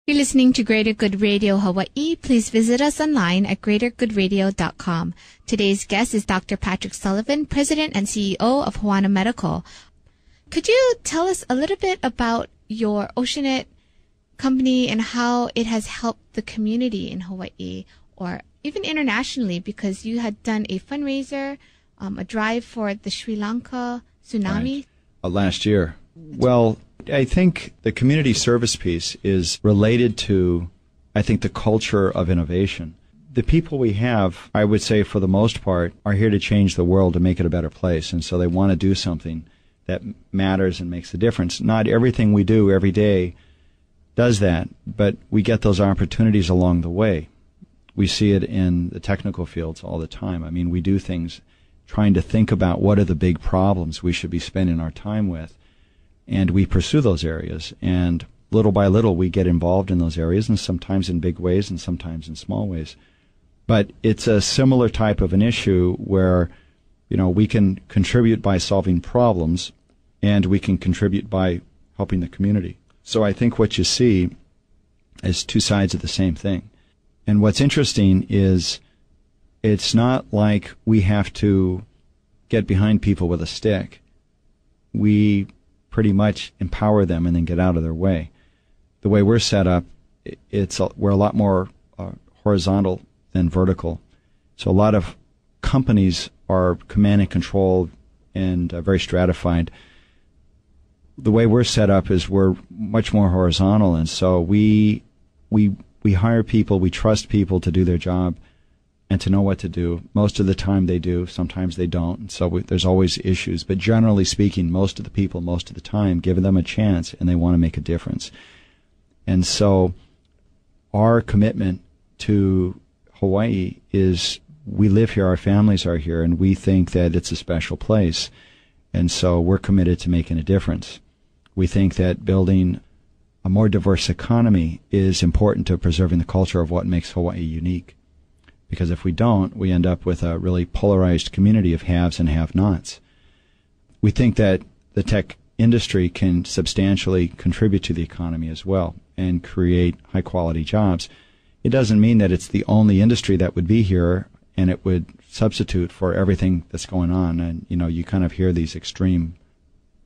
You're listening to Greater Good Radio Hawaii. Please visit us online at greatergoodradio.com. Today's guest is Dr. Patrick Sullivan, President and CEO of Hoana Medical. Could you tell us a little bit about your Oceanit company and how it has helped the community in Hawaii or even internationally, because you had done a fundraiser, a drive for the Sri Lanka tsunami? Right. Last year. Well, I think the community service piece is related to, I think, the culture of innovation. The people we have, I would say for the most part, are here to change the world, to make it a better place. And so they want to do something that matters and makes a difference. Not everything we do every day does that, but we get those opportunities along the way. We see it in the technical fields all the time. I mean, we do things trying to think about what are the big problems we should be spending our time with. And we pursue those areas, and little by little we get involved in those areas, and sometimes in big ways and sometimes in small ways. But it's a similar type of an issue where, you know, we can contribute by solving problems, and we can contribute by helping the community. So I think what you see is two sides of the same thing. And what's interesting is it's not like we have to get behind people with a stick. We pretty much empower them and then get out of their way. The way we're set up, we're a lot more horizontal than vertical. So a lot of companies are command and control and very stratified. The way we're set up is we're much more horizontal, and so we hire people, we trust people to do their job and to know what to do. Most of the time they do, sometimes they don't. So there's always issues. But generally speaking, most of the people, most of the time, give them a chance and they want to make a difference. And so our commitment to Hawaii is we live here, our families are here, and we think that it's a special place. And so we're committed to making a difference. We think that building a more diverse economy is important to preserving the culture of what makes Hawaii unique. Because if we don't, we end up with a really polarized community of haves and have-nots. We think that the tech industry can substantially contribute to the economy as well and create high-quality jobs. It doesn't mean that it's the only industry that would be here and it would substitute for everything that's going on. And, you know, you kind of hear these extreme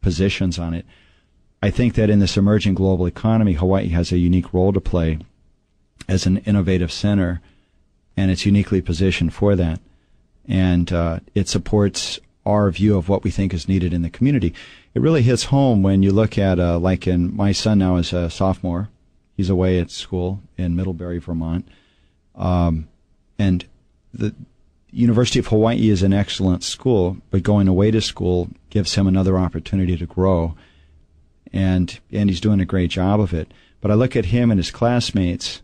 positions on it. I think that in this emerging global economy, Hawaii has a unique role to play as an innovative center, and it's uniquely positioned for that. And it supports our view of what we think is needed in the community. It really hits home when you look at, my son now is a sophomore. He's away at school in Middlebury, Vermont. And the University of Hawaii is an excellent school, but going away to school gives him another opportunity to grow. And he's doing a great job of it. But I look at him and his classmates.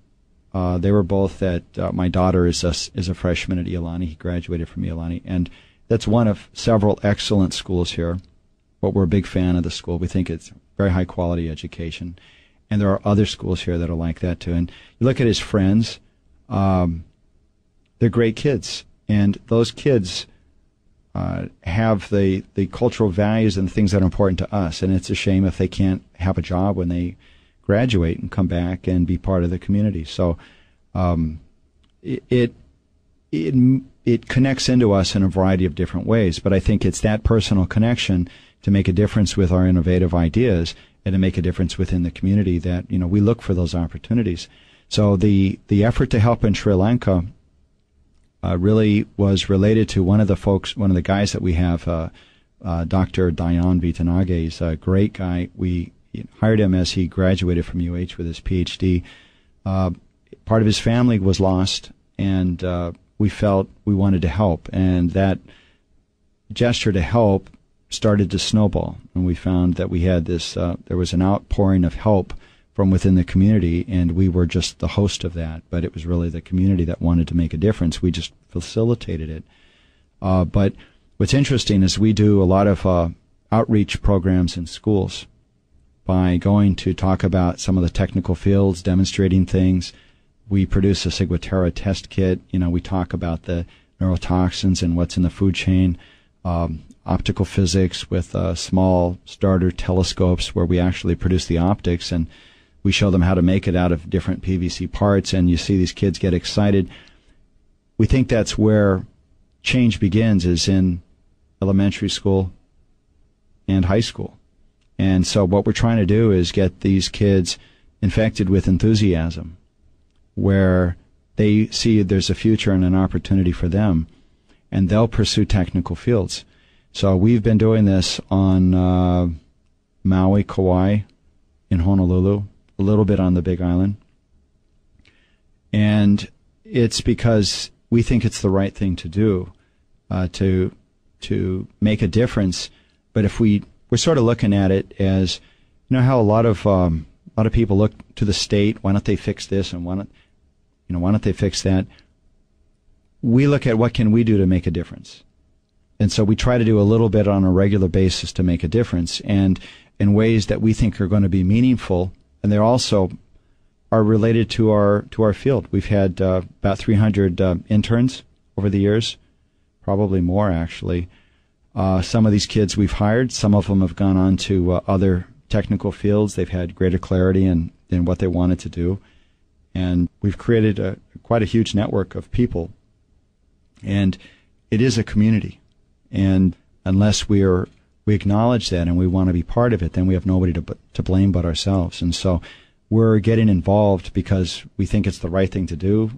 They were both at, my daughter is a freshman at Iolani. He graduated from Iolani. And that's one of several excellent schools here. But we're a big fan of the school. We think it's very high quality education. And there are other schools here that are like that too. And you look at his friends, they're great kids. And those kids have the cultural values and the things that are important to us. And it's a shame if they can't have a job when they graduate and come back and be part of the community. So it connects into us in a variety of different ways. But I think it's that personal connection to make a difference with our innovative ideas and to make a difference within the community that, you know, we look for those opportunities. So the effort to help in Sri Lanka really was related to one of the guys that we have, Dr. Dayan Vitanage. He's a great guy. We hired him as he graduated from UH with his PhD. Part of his family was lost, and we felt we wanted to help. And that gesture to help started to snowball. And we found that we had this, there was an outpouring of help from within the community, and we were just the host of that. But it was really the community that wanted to make a difference. We just facilitated it. But what's interesting is we do a lot of outreach programs in schools by going to talk about some of the technical fields, demonstrating things. We produce a Ciguatera test kit. You know, we talk about the neurotoxins and what's in the food chain, optical physics with small starter telescopes where we actually produce the optics. And We show them how to make it out of different PVC parts, and you see these kids get excited. We think that's where change begins, is in elementary school and high school. And so what we're trying to do is get these kids infected with enthusiasm, where they see there's a future and an opportunity for them, and they'll pursue technical fields. So we've been doing this on Maui, Kauai, in Honolulu, a little bit on the Big Island. And it's because we think it's the right thing to do, to make a difference. But if we're sort of looking at it as, you know, how a lot of people look to the state. Why don't they fix this, and why don't they fix that? We look at what can we do to make a difference, and so we try to do a little bit on a regular basis to make a difference, and in ways that we think are going to be meaningful, and they also are related to our field. We've had about 300 interns over the years, probably more actually. Some of these kids we've hired. Some of them have gone on to other technical fields. They've had greater clarity in what they wanted to do. And we've created quite a huge network of people. And it is a community. And unless we acknowledge that and we want to be part of it, then we have nobody to blame but ourselves. And so we're getting involved because we think it's the right thing to do.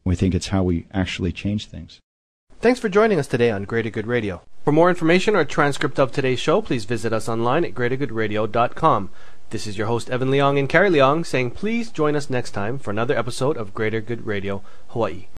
We think it's how we actually change things. Thanks for joining us today on Greater Good Radio. For more information or a transcript of today's show, please visit us online at greatergoodradio.com. This is your host, Evan Leong and Carrie Leong, saying please join us next time for another episode of Greater Good Radio, Hawaii.